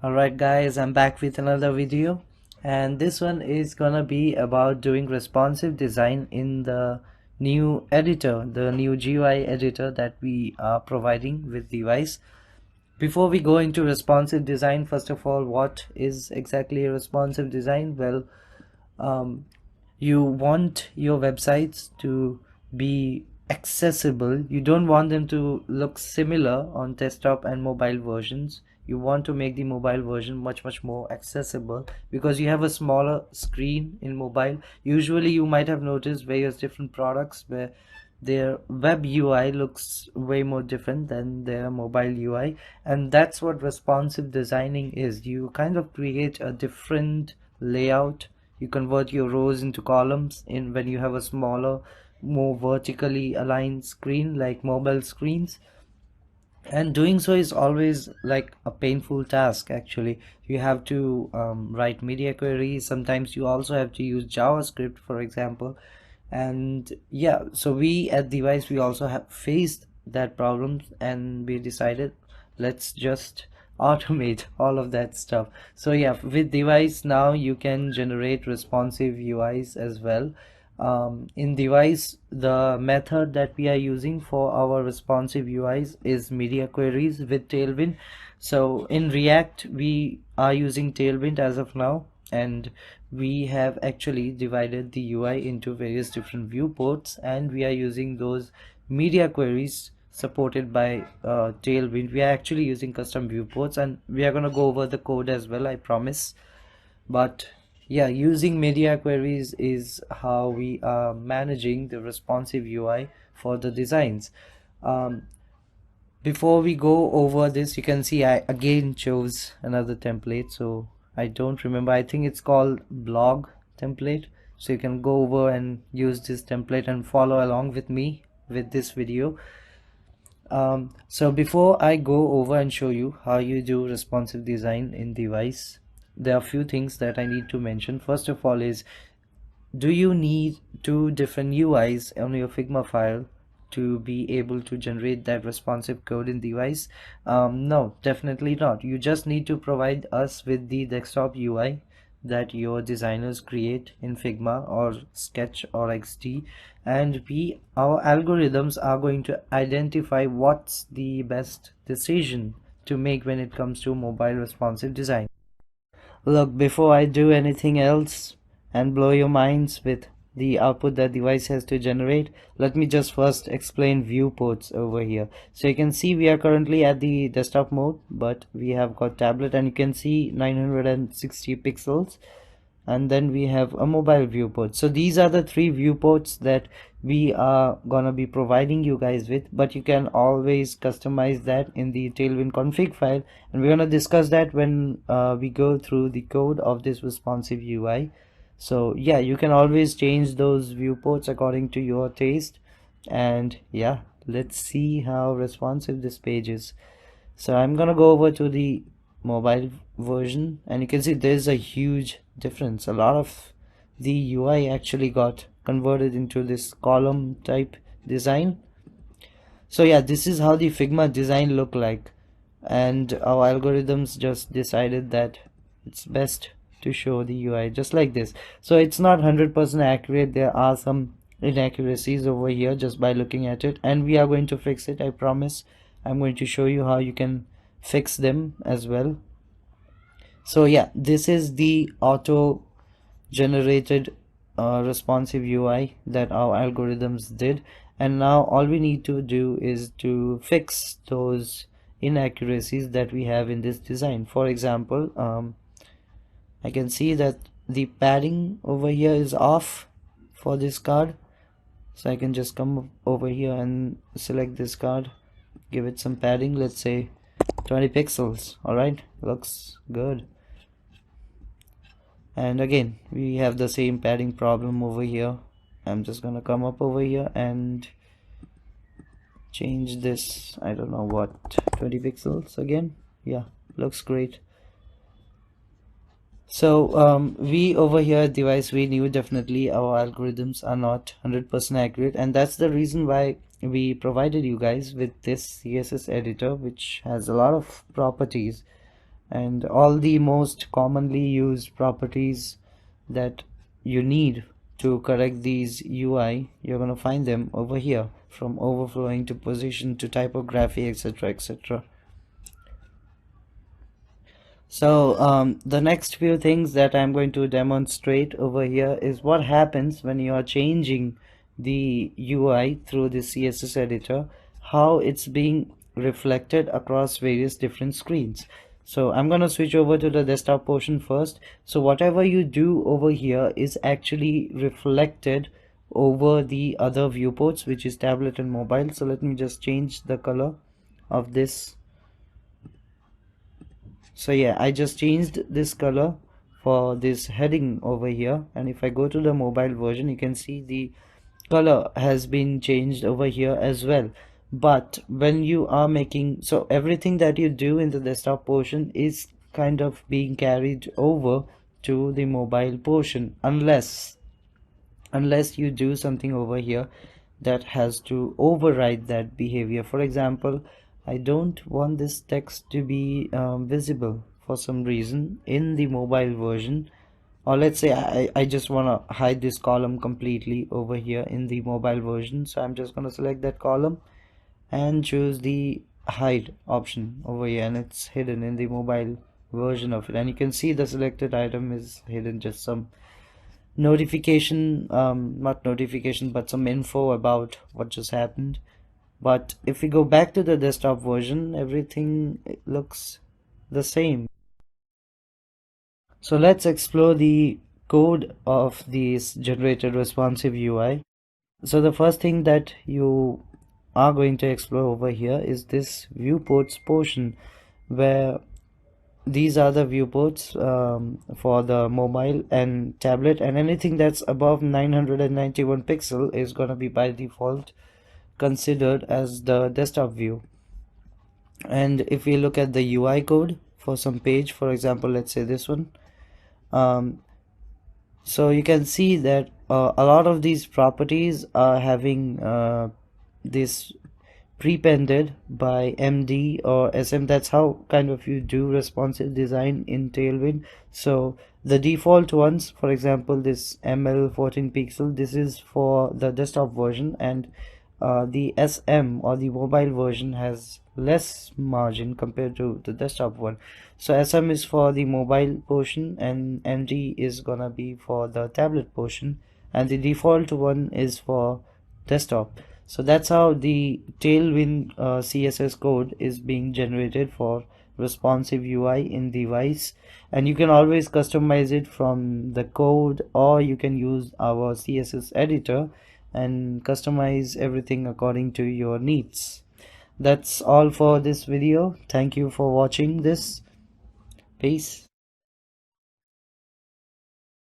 Alright guys, I'm back with another video, and this one is gonna be about doing responsive design in the new editor, the new GUI editor that we are providing with DhiWise. Before we go into responsive design, first of all, what is exactly a responsive design? Well, you want your websites to be accessible. You don't want them to look similar on desktop and mobile versions. You want to make the mobile version much more accessible because you have a smaller screen in mobile. Usually you might have noticed various different products where their web UI looks way more different than their mobile UI, and that's what responsive designing is. You kind of create a different layout. You convert your rows into columns in when you have a smaller, more vertically aligned screen like mobile screens, and doing so is always like a painful task. Actually, you have to write media queries. Sometimes you also have to use JavaScript, for example. And yeah, so we at DhiWise, we also have faced that problem, and we decided, let's just automate all of that stuff. So yeah, with DhiWise now you can generate responsive UIs as well. In DhiWise, the method that we are using for our responsive UIs is media queries with Tailwind. So in React, we are using Tailwind as of now, and we have actually divided the UI into various different viewports, and we are using those media queries supported by Tailwind. We are actually using custom viewports, and we are going to go over the code as well, I promise. But yeah, using media queries is how we are managing the responsive UI for the designs. um, Before we go over this, you can see I again chose another template. So I don't remember, I think it's called blog template. So you can go over and use this template and follow along with me with this video. So before I go over and show you how you do responsive design in DhiWise, there are a few things that I need to mention. First of all is, do you need two different UIs on your Figma file to be able to generate that responsive code in DhiWise? No, definitely not. You just need to provide us with the desktop UI that your designers create in Figma or Sketch or XD, and our algorithms are going to identify what's the best decision to make when it comes to mobile responsive design. Look, before I do anything else and blow your minds with the output that DhiWise has to generate, let me just first explain viewports over here. So you can see we are currently at the desktop mode, but we have got tablet, and you can see 960 pixels, and then we have a mobile viewport. So these are the three viewports that we are gonna be providing you guys with, but you can always customize that in the Tailwind config file, and we're gonna discuss that when we go through the code of this responsive UI. So yeah, you can always change those viewports according to your taste, and yeah, let's see how responsive this page is. So I'm gonna go over to the mobile version, and you can see there's a huge difference. A lot of the UI actually got converted into this column type design. So yeah, this is how the Figma design look like, and our algorithms just decided that it's best to show the UI just like this. So it's not 100% accurate. There are some inaccuracies over here just by looking at it, and we are going to fix it, I promise. I'm going to show you how you can fix them as well. So yeah, this is the auto generated responsive UI that our algorithms did, and now all we need to do is to fix those inaccuracies that we have in this design. For example, I can see that the padding over here is off for this card, so I can just come over here and select this card, give it some padding, let's say 20 pixels. Alright, looks good. And again, we have the same padding problem over here. I'm just gonna come up over here and change this, I don't know what, 20 pixels again. Yeah, looks great. So we over here at DhiWise, we knew definitely our algorithms are not 100% accurate, and that's the reason why we provided you guys with this CSS editor, which has a lot of properties. and all the most commonly used properties that you need to correct these UI, you're going to find them over here, from overflowing to position to typography, etc., etc. So the next few things that I'm going to demonstrate over here is what happens when you are changing the UI through the CSS editor, how it's being reflected across various different screens. So I'm going to switch over to the desktop portion first. So whatever you do over here is actually reflected over the other viewports, which is tablet and mobile. So let me just change the color of this. So yeah, I just changed this color for this heading over here, and if I go to the mobile version, you can see the color has been changed over here as well. But when you are making, so everything that you do in the desktop portion is kind of being carried over to the mobile portion, unless you do something over here that has to override that behavior. For example, I don't want this text to be visible for some reason in the mobile version, or let's say I just want to hide this column completely over here in the mobile version. So I'm just going to select that column and choose the hide option over here, and it's hidden in the mobile version of it, and you can see the selected item is hidden, just some notification, not notification, but some info about what just happened. But if we go back to the desktop version, everything looks the same. So let's explore the code of this generated responsive UI. So the first thing that you are going to explore over here is this viewports portion, where these are the viewports for the mobile and tablet, and anything that's above 991 pixel is going to be by default considered as the desktop view. And if we look at the UI code for some page, for example, let's say this one, so you can see that a lot of these properties are having this prepended by MD or SM. That's how kind of you do responsive design in Tailwind. So the default ones, for example, this ML 14 pixel, this is for the desktop version, and the SM or the mobile version has less margin compared to the desktop one. So SM is for the mobile portion and MD is gonna be for the tablet portion, and the default one is for desktop. So that's how the Tailwind CSS code is being generated for responsive UI in DhiWise, and you can always customize it from the code, or you can use our CSS editor and customize everything according to your needs. That's all for this video. Thank you for watching this. Peace.